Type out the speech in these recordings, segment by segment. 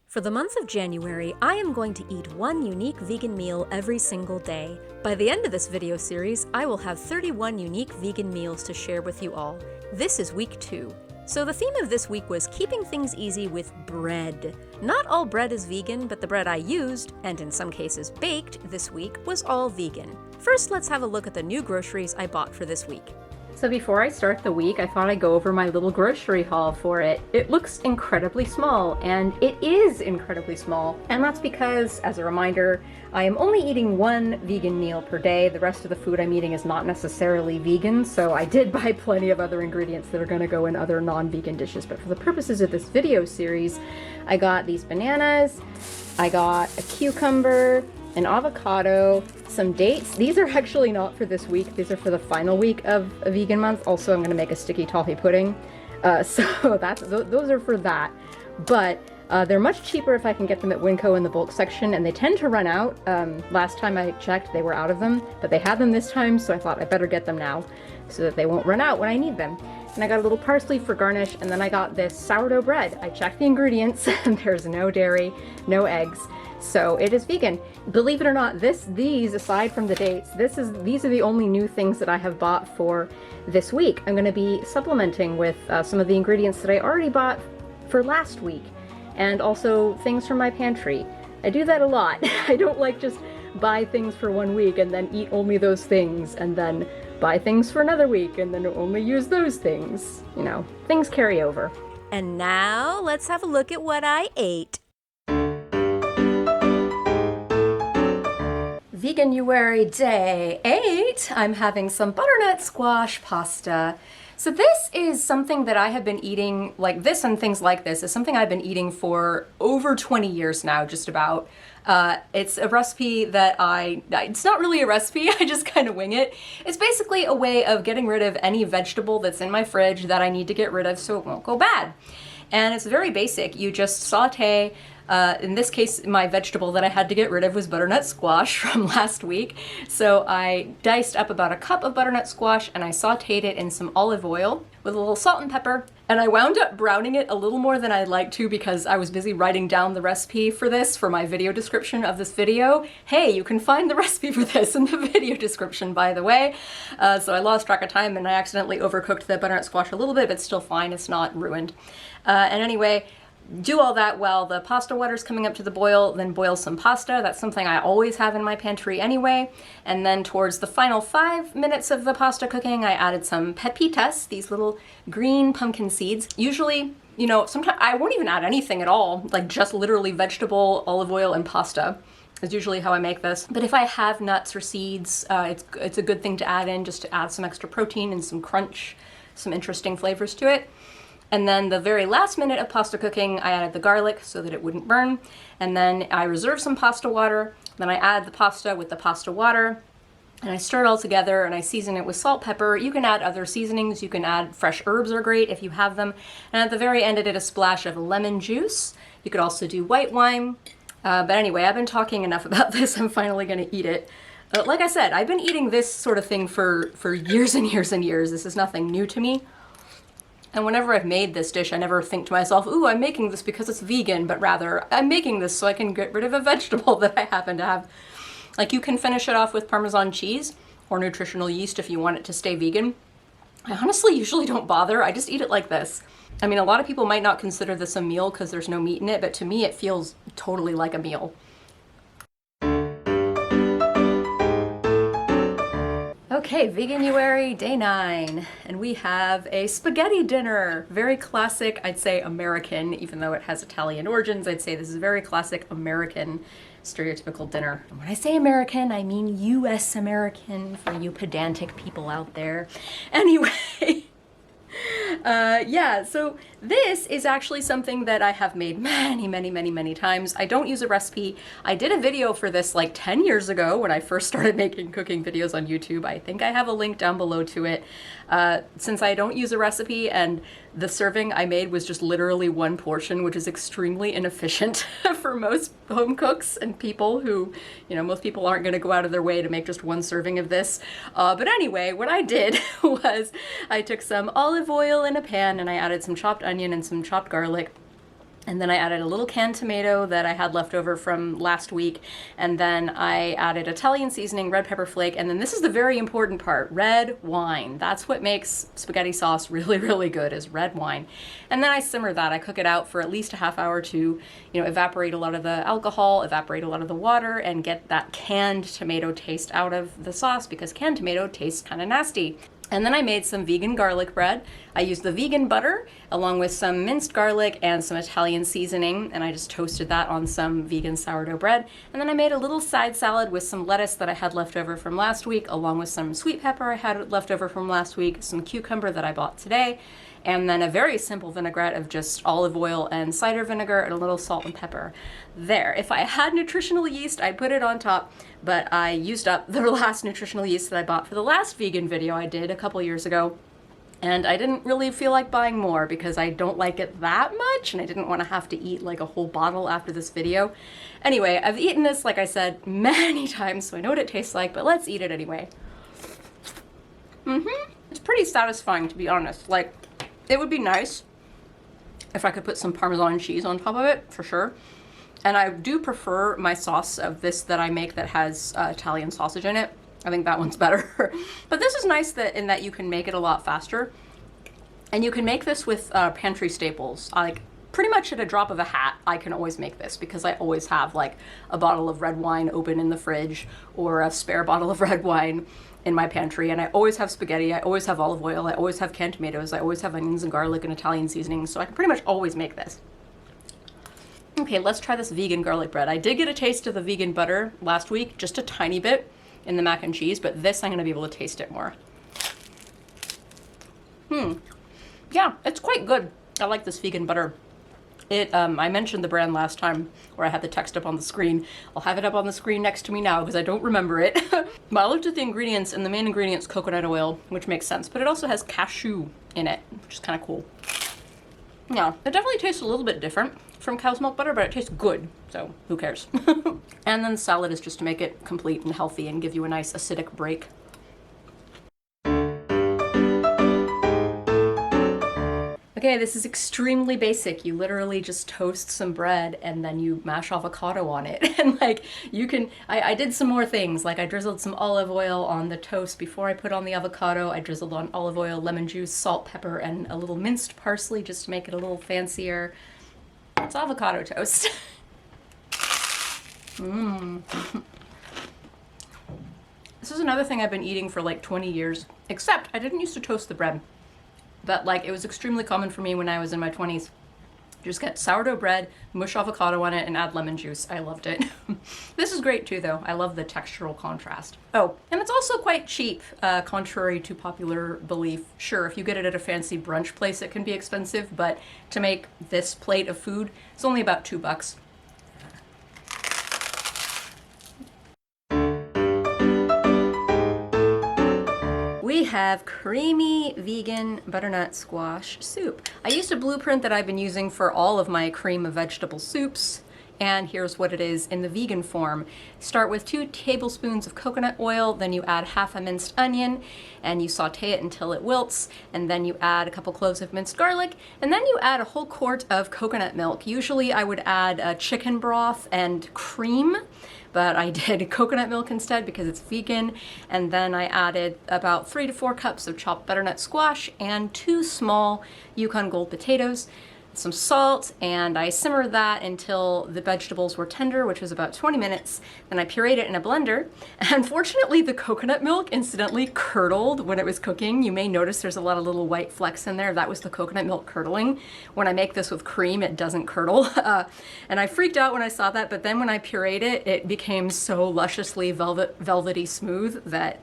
For the month of January, I am going to eat one unique vegan meal every single day. By the end of this video series, I will have 31 unique vegan meals to share with you all. This is week 2. So the theme of this week was keeping things easy with bread. Not all bread is vegan, but the bread I used, and in some cases baked, this week was all vegan. First, let's have a look at the new groceries I bought for this week. So before I start the week, I thought I'd go over my little grocery haul for it. It looks incredibly small, and it is incredibly small. And that's because, as a reminder, I am only eating one vegan meal per day. The rest of the food I'm eating is not necessarily vegan, so I did buy plenty of other ingredients that are gonna go in other non-vegan dishes. But for the purposes of this video series, I got these bananas, I got a cucumber, an avocado, some dates. These are actually not for this week. These are for the final week of a vegan month. Also, I'm going to make a sticky toffee pudding. So those are for that. But they're much cheaper if I can get them at Winco in the bulk section, and they tend to run out. Last time I checked, they were out of them, but they had them this time, so I thought I better get them now so that they won't run out when I need them. And I got a little parsley for garnish, and then I got this sourdough bread. I checked the ingredients, and there's no dairy, no eggs. So it is vegan. Believe it or not, these aside from the dates, these are the only new things that I have bought for this week. I'm going to be supplementing with some of the ingredients that I already bought for last week, and also things from my pantry. I do that a lot. I don't like just buy things for 1 week and then eat only those things, and then buy things for another week and then only use those things. You know, things carry over. And now let's have a look at what I ate. Veganuary day 8, I'm having some butternut squash pasta. So this is something that I have been eating, like this and things like this, is something I've been eating for over 20 years now, just about. It's a recipe that it's not really a recipe, I just kind of wing it. It's basically a way of getting rid of any vegetable that's in my fridge that I need to get rid of so it won't go bad. And it's very basic. You just saute. In this case, my vegetable that I had to get rid of was butternut squash from last week. So I diced up about a cup of butternut squash and I sauteed it in some olive oil with a little salt and pepper. And I wound up browning it a little more than I'd like to because I was busy writing down the recipe for this for my video description of this video. Hey, you can find the recipe for this in the video description, by the way. So I lost track of time and I accidentally overcooked the butternut squash a little bit, but still fine, it's not ruined. And anyway, do all that while the pasta water's coming up to the boil, then boil some pasta. That's something I always have in my pantry anyway. And then towards the final 5 minutes of the pasta cooking, I added some pepitas, these little green pumpkin seeds. Usually, you know, sometimes I won't even add anything at all, like just literally vegetable, olive oil, and pasta is usually how I make this. But if I have nuts or seeds, it's a good thing to add in just to add some extra protein and some crunch, some interesting flavors to it. And then the very last minute of pasta cooking, I added the garlic so that it wouldn't burn. And then I reserve some pasta water. Then I add the pasta with the pasta water. And I stir it all together and I season it with salt, pepper. You can add other seasonings. You can add fresh herbs are great if you have them. And at the very end, I did a splash of lemon juice. You could also do white wine. But anyway, I've been talking enough about this. I'm finally gonna eat it. Like I said, I've been eating this sort of thing for years and years and years. This is nothing new to me. And whenever I've made this dish, I never think to myself, ooh, I'm making this because it's vegan, but rather I'm making this so I can get rid of a vegetable that I happen to have. Like, you can finish it off with Parmesan cheese or nutritional yeast if you want it to stay vegan. I honestly usually don't bother. I just eat it like this. I mean, a lot of people might not consider this a meal because there's no meat in it, but to me it feels totally like a meal. Okay, Veganuary day 9, and we have a spaghetti dinner. Very classic, I'd say American, even though it has Italian origins, I'd say this is a very classic American stereotypical dinner. And when I say American, I mean US American for you pedantic people out there. Anyway, yeah, so this is actually something that I have made many times. I don't use a recipe. I did a video for this like 10 years ago when I first started making cooking videos on YouTube. I think I have a link down below to it. Since I don't use a recipe and the serving I made was just literally one portion, which is extremely inefficient for most home cooks and people who, you know, most people aren't going to go out of their way to make just one serving of this. But anyway, what I did was I took some olive oil in a pan and I added some chopped onion and some chopped garlic. And then I added a little canned tomato that I had left over from last week. And then I added Italian seasoning, red pepper flake. And then this is the very important part, red wine. That's what makes spaghetti sauce really, really good, is red wine. And then I simmer that. I cook it out for at least a half hour to, evaporate a lot of the alcohol, evaporate a lot of the water, and get that canned tomato taste out of the sauce, because canned tomato tastes kind of nasty. And then I made some vegan garlic bread. I used the vegan butter along with some minced garlic and some Italian seasoning, and I just toasted that on some vegan sourdough bread. And then I made a little side salad with some lettuce that I had left over from last week, along with some sweet pepper I had left over from last week, some cucumber that I bought today, and then a very simple vinaigrette of just olive oil and cider vinegar and a little salt and pepper. There. If I had nutritional yeast, I'd put it on top, but I used up the last nutritional yeast that I bought for the last vegan video I did a couple years ago, and I didn't really feel like buying more because I don't like it that much, and I didn't want to have to eat like a whole bottle after this video. Anyway, I've eaten this, like I said, many times, so I know what it tastes like, but let's eat it anyway. It's pretty satisfying, to be honest. Like, it would be nice if I could put some Parmesan cheese on top of it, for sure. And I do prefer my sauce of this that I make that has Italian sausage in it. I think that one's better. But this is nice in that you can make it a lot faster. And you can make this with pantry staples. Like, pretty much at a drop of a hat, I can always make this, because I always have like a bottle of red wine open in the fridge, or a spare bottle of red wine in my pantry, and I always have spaghetti, I always have olive oil, I always have canned tomatoes, I always have onions and garlic and Italian seasoning, so I can pretty much always make this. Okay, let's try this vegan garlic bread. I did get a taste of the vegan butter last week, just a tiny bit in the mac and cheese, but this I'm gonna be able to taste it more. Yeah, it's quite good. I like this vegan butter. I mentioned the brand last time, where I had the text up on the screen. I'll have it up on the screen next to me now because I don't remember it. But I looked at the ingredients, and the main ingredient's coconut oil, which makes sense, but it also has cashew in it, which is kind of cool. Yeah, it definitely tastes a little bit different from cow's milk butter, but it tastes good, so who cares? And then the salad is just to make it complete and healthy and give you a nice acidic break. Okay, this is extremely basic. You literally just toast some bread and then you mash avocado on it. And like, I did some more things. Like, I drizzled some olive oil on the toast before I put on the avocado. I drizzled on olive oil, lemon juice, salt, pepper, and a little minced parsley just to make it a little fancier. It's avocado toast. This is another thing I've been eating for like 20 years, except I didn't used to toast the bread. But like, it was extremely common for me when I was in my 20s. Just get sourdough bread, mush avocado on it, and add lemon juice. I loved it. This is great too, though. I love the textural contrast. Oh, and it's also quite cheap, contrary to popular belief. Sure, if you get it at a fancy brunch place, it can be expensive, but to make this plate of food, it's only about $2. We have creamy vegan butternut squash soup. I used a blueprint that I've been using for all of my cream of vegetable soups, and here's what it is in the vegan form. Start with 2 tablespoons of coconut oil, then you add half a minced onion, and you saute it until it wilts, and then you add a couple cloves of minced garlic, and then you add a whole quart of coconut milk. Usually I would add chicken broth and cream, but I did coconut milk instead because it's vegan. And then I added about 3 to 4 cups of chopped butternut squash and 2 small Yukon Gold potatoes, some salt, and I simmered that until the vegetables were tender, which was about 20 minutes. Then I pureed it in a blender. Unfortunately, the coconut milk incidentally curdled when it was cooking. You may notice there's a lot of little white flecks in there. That was the coconut milk curdling. When I make this with cream, it doesn't curdle. And I freaked out when I saw that, but then when I pureed it, it became so lusciously velvety smooth that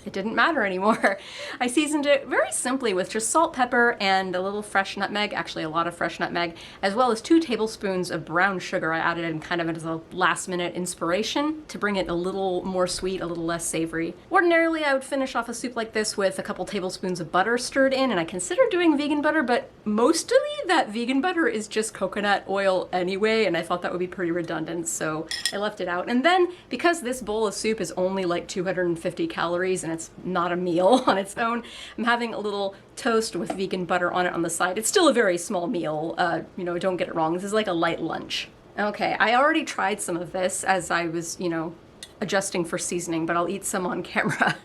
it didn't matter anymore. I seasoned it very simply with just salt, pepper, and a little fresh nutmeg, actually a lot of fresh nutmeg, as well as 2 tablespoons of brown sugar. I added in kind of as a last minute inspiration to bring it a little more sweet, a little less savory. Ordinarily, I would finish off a soup like this with a couple tablespoons of butter stirred in, and I considered doing vegan butter, but mostly that vegan butter is just coconut oil anyway, and I thought that would be pretty redundant, so I left it out. And then, because this bowl of soup is only like 250 calories and it's not a meal on its own, I'm having a little toast with vegan butter on it on the side. It's still a very small meal, you know, don't get it wrong. This is like a light lunch. Okay, I already tried some of this as I was, you know, adjusting for seasoning, but I'll eat some on camera.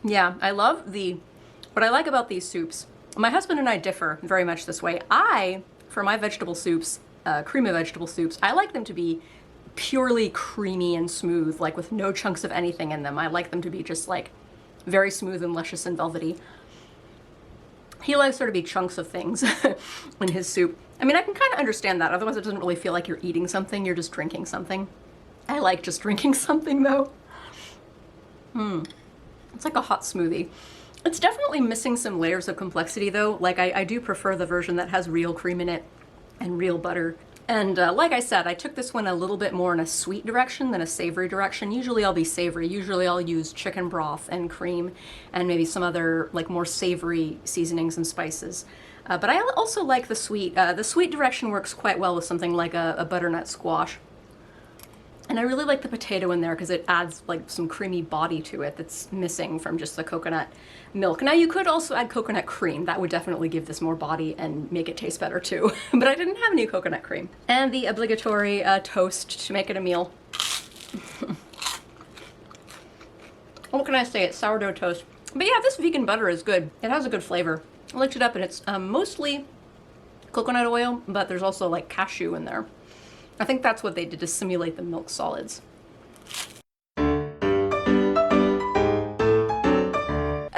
Yeah, I love what I like about these soups, my husband and I differ very much this way. For my vegetable soups, cream of vegetable soups, I like them to be purely creamy and smooth, like with no chunks of anything in them. I like them to be just like very smooth and luscious and velvety. He likes there to be chunks of things in his soup. I mean, I can kind of understand that. Otherwise, it doesn't really feel like you're eating something. You're just drinking something. I like just drinking something, though. It's like a hot smoothie. It's definitely missing some layers of complexity, though. Like, I do prefer the version that has real cream in it and real butter. And like I said, I took this one a little bit more in a sweet direction than a savory direction. Usually I'll be savory. Usually I'll use chicken broth and cream and maybe some other, like, more savory seasonings and spices. But I also like the sweet. The sweet direction works quite well with something like a butternut squash. And I really like the potato in there because it adds like some creamy body to it that's missing from just the coconut milk. Now you could also add coconut cream. That would definitely give this more body and make it taste better too. But I didn't have any coconut cream. And the obligatory toast to make it a meal. What can I say? It's sourdough toast. But yeah, this vegan butter is good. It has a good flavor. I looked it up and it's mostly coconut oil, but there's also like cashew in there. I think that's what they did to simulate the milk solids.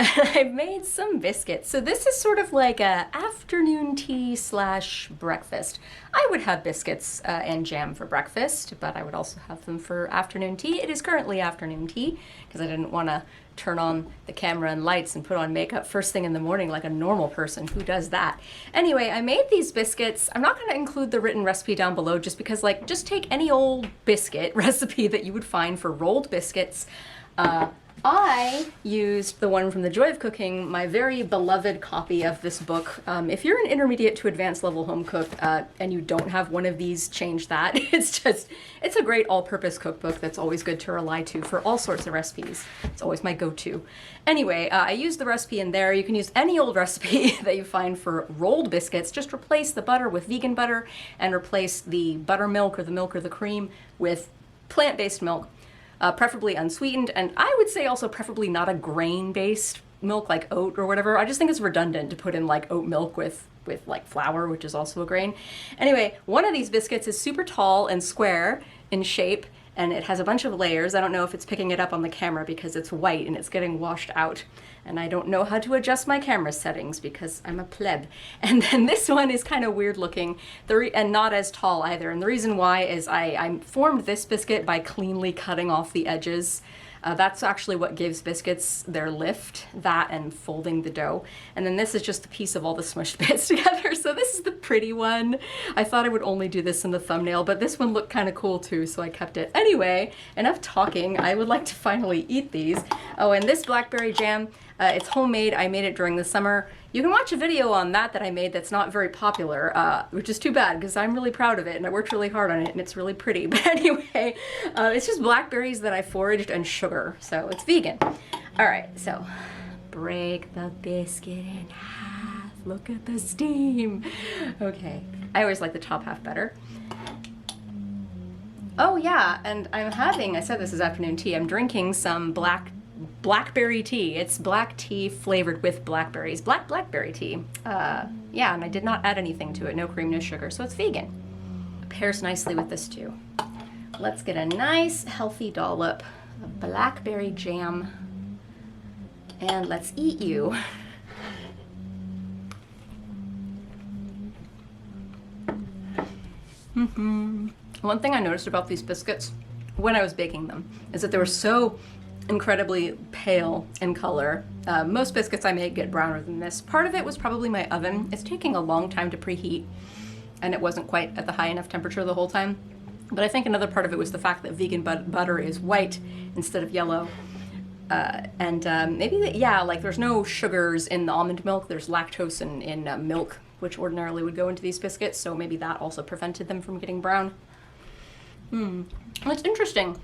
I've made some biscuits. So this is sort of like a afternoon tea / breakfast. I would have biscuits and jam for breakfast, but I would also have them for afternoon tea. It is currently afternoon tea because I didn't want to turn on the camera and lights and put on makeup first thing in the morning like a normal person. Who does that? Anyway, I made these biscuits. I'm not going to include the written recipe down below just because, like, just take any old biscuit recipe that you would find for rolled biscuits. I used the one from The Joy of Cooking, my very beloved copy of this book. If you're an intermediate to advanced level home cook and you don't have one of these, change that. It's a great all-purpose cookbook that's always good to rely to for all sorts of recipes. It's always my go-to. Anyway, I used the recipe in there. You can use any old recipe that you find for rolled biscuits. Just replace the butter with vegan butter and replace the buttermilk or the cream with plant-based milk. Preferably unsweetened, and I would say also preferably not a grain-based milk like oat or whatever. I just think it's redundant to put in like oat milk with like flour, which is also a grain. Anyway, one of these biscuits is super tall and square in shape, and it has a bunch of layers. I don't know if it's picking it up on the camera because it's white and it's getting washed out. And I don't know how to adjust my camera settings because I'm a pleb. And then this one is kind of weird looking and not as tall either. And the reason why is I formed this biscuit by cleanly cutting off the edges. That's actually what gives biscuits their lift, that and folding the dough. And then this is just a piece of all the smushed bits together. So this is the pretty one. I thought I would only do this in the thumbnail, but this one looked kind of cool too, so I kept it. Anyway, enough talking. I would like to finally eat these. Oh, and this blackberry jam, it's homemade. I made it during the summer. You can watch a video on that I made that's not very popular, which is too bad because I'm really proud of it and I worked really hard on it and it's really pretty. But anyway, it's just blackberries that I foraged and sugar, so it's vegan. All right, so break the biscuit in half. Look at the steam. Okay, I always like the top half better. Oh yeah, and I said this is afternoon tea, I'm drinking some blackberry tea. It's black tea flavored with blackberries. Blackberry tea. Yeah, and I did not add anything to it. No cream, no sugar, so it's vegan. It pairs nicely with this too. Let's get a nice healthy dollop of blackberry jam and let's eat you. One thing I noticed about these biscuits when I was baking them is that they were so incredibly pale in color. Most biscuits I make get browner than this. Part of it was probably my oven. It's taking a long time to preheat and it wasn't quite at the high enough temperature the whole time. But I think another part of it was the fact that vegan butter is white instead of yellow. Maybe, yeah, like there's no sugars in the almond milk. There's lactose in milk, which ordinarily would go into these biscuits, so maybe that also prevented them from getting brown. That's interesting.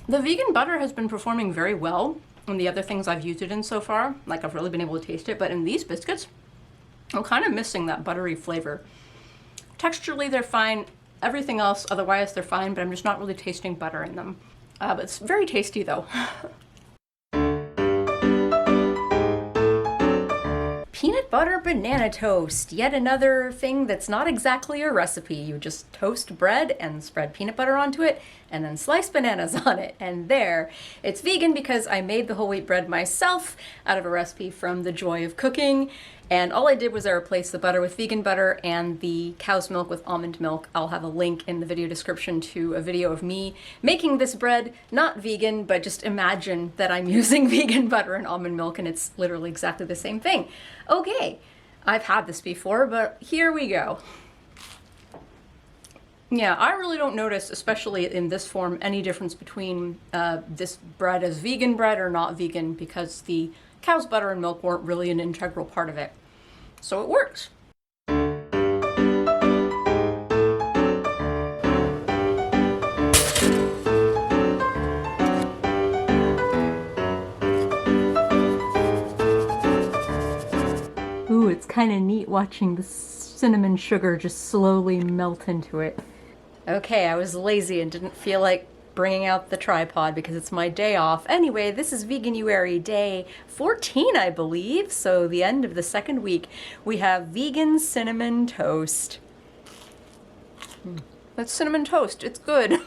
The vegan butter has been performing very well in the other things I've used it in so far. Like, I've really been able to taste it, but in these biscuits, I'm kind of missing that buttery flavor. Texturally, they're fine. Everything else, otherwise, they're fine, but I'm just not really tasting butter in them. But it's very tasty, though. Peanut butter banana toast. Yet another thing that's not exactly a recipe. You just toast bread and spread peanut butter onto it and then slice bananas on it. And there. It's vegan because I made the whole wheat bread myself out of a recipe from The Joy of Cooking. And all I did was I replaced the butter with vegan butter and the cow's milk with almond milk. I'll have a link in the video description to a video of me making this bread, not vegan, but just imagine that I'm using vegan butter and almond milk and it's literally exactly the same thing. Okay, I've had this before, but here we go. Yeah, I really don't notice, especially in this form, any difference between this bread as vegan bread or not vegan because the cow's butter and milk weren't really an integral part of it. So it works. Ooh, it's kind of neat watching the cinnamon sugar just slowly melt into it. Okay, I was lazy and didn't feel like bringing out the tripod because it's my day off. Anyway, this is Veganuary day 14, I believe, so the end of the second week. We have vegan cinnamon toast. That's cinnamon toast, it's good.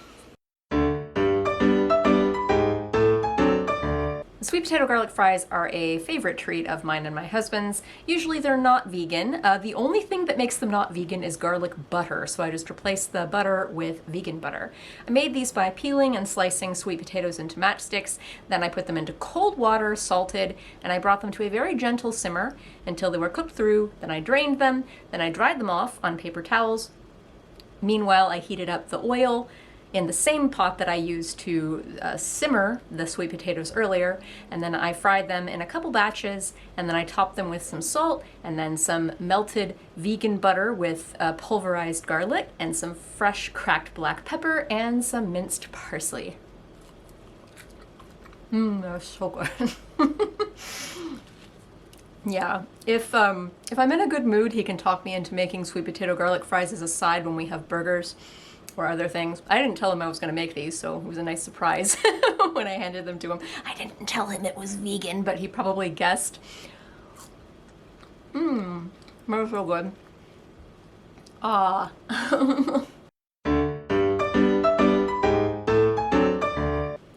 Sweet potato garlic fries are a favorite treat of mine and my husband's. Usually they're not vegan. The only thing that makes them not vegan is garlic butter, so I just replaced the butter with vegan butter. I made these by peeling and slicing sweet potatoes into matchsticks, then I put them into cold water, salted, and I brought them to a very gentle simmer until they were cooked through, then I drained them, then I dried them off on paper towels. Meanwhile, I heated up the oil in the same pot that I used to simmer the sweet potatoes earlier, and then I fried them in a couple batches, and then I topped them with some salt, and then some melted vegan butter with pulverized garlic, and some fresh cracked black pepper, and some minced parsley. That was so good. Yeah, if I'm in a good mood, he can talk me into making sweet potato garlic fries as a side when we have burgers or other things. I didn't tell him I was going to make these, so it was a nice surprise when I handed them to him. I didn't tell him it was vegan, but he probably guessed. They're so good. Ah.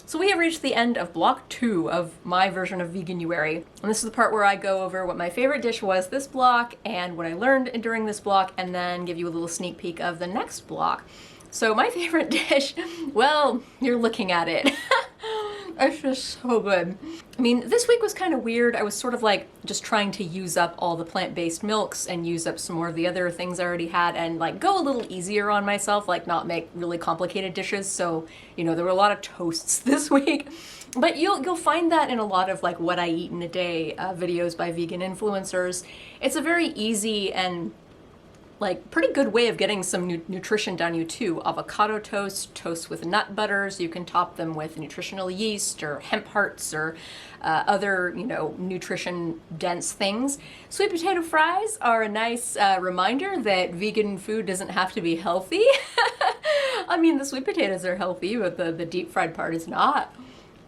So we have reached the end of block 2 of my version of Veganuary. And this is the part where I go over what my favorite dish was this block and what I learned during this block, and then give you a little sneak peek of the next block. So my favorite dish, well, you're looking at it. It's just so good. I mean, this week was kind of weird. I was sort of like just trying to use up all the plant-based milks and use up some more of the other things I already had and like go a little easier on myself, like not make really complicated dishes. So, you know, there were a lot of toasts this week. But you'll find that in a lot of like what I eat in a day videos by vegan influencers. It's a very easy and like pretty good way of getting some nutrition down you too. Avocado toast, toast with nut butters. You can top them with nutritional yeast or hemp hearts or other, you know, nutrition dense things. Sweet potato fries are a nice reminder that vegan food doesn't have to be healthy. I mean, the sweet potatoes are healthy, but the deep fried part is not.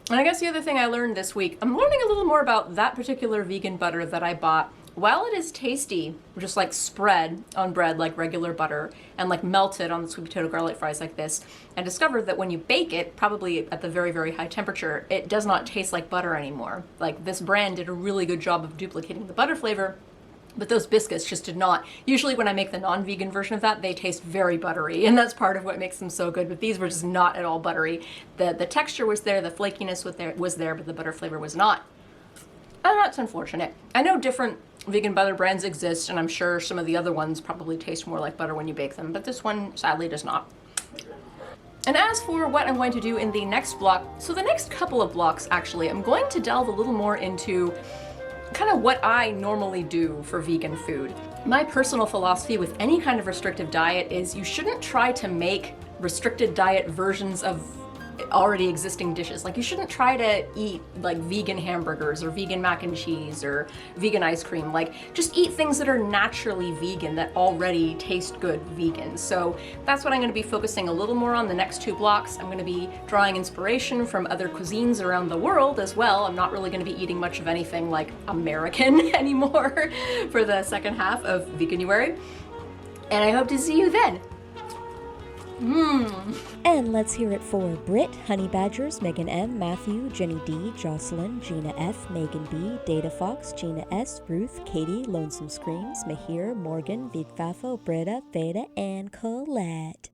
And I guess the other thing I learned this week, I'm learning a little more about that particular vegan butter that I bought. While it is tasty, just like spread on bread like regular butter and like melted on the sweet potato garlic fries like this, I discovered that when you bake it, probably at the very, very high temperature, it does not taste like butter anymore. Like this brand did a really good job of duplicating the butter flavor, but those biscuits just did not. Usually when I make the non-vegan version of that, they taste very buttery, and that's part of what makes them so good, but these were just not at all buttery. The texture was there, the flakiness was there, but the butter flavor was not. And that's unfortunate. I know different vegan butter brands exist, and I'm sure some of the other ones probably taste more like butter when you bake them, but this one sadly does not. And as for what I'm going to do in the next block, so the next couple of blocks actually, I'm going to delve a little more into kind of what I normally do for vegan food. My personal philosophy with any kind of restrictive diet is you shouldn't try to make restricted diet versions of already existing dishes. Like, you shouldn't try to eat like vegan hamburgers or vegan mac and cheese or vegan ice cream. Like, just eat things that are naturally vegan that already taste good vegan. So that's what I'm going to be focusing a little more on the next two blocks. I'm going to be drawing inspiration from other cuisines around the world as well. I'm not really going to be eating much of anything like American anymore for the second half of Veganuary. And I hope to see you then. And let's hear it for Britt, Honey Badgers, Megan M, Matthew, Jenny D, Jocelyn, Gina F, Megan B, Data Fox, Gina S, Ruth, Katie, Lonesome Screams, Mahir, Morgan, Big Fafo, Britta, Veda, and Colette.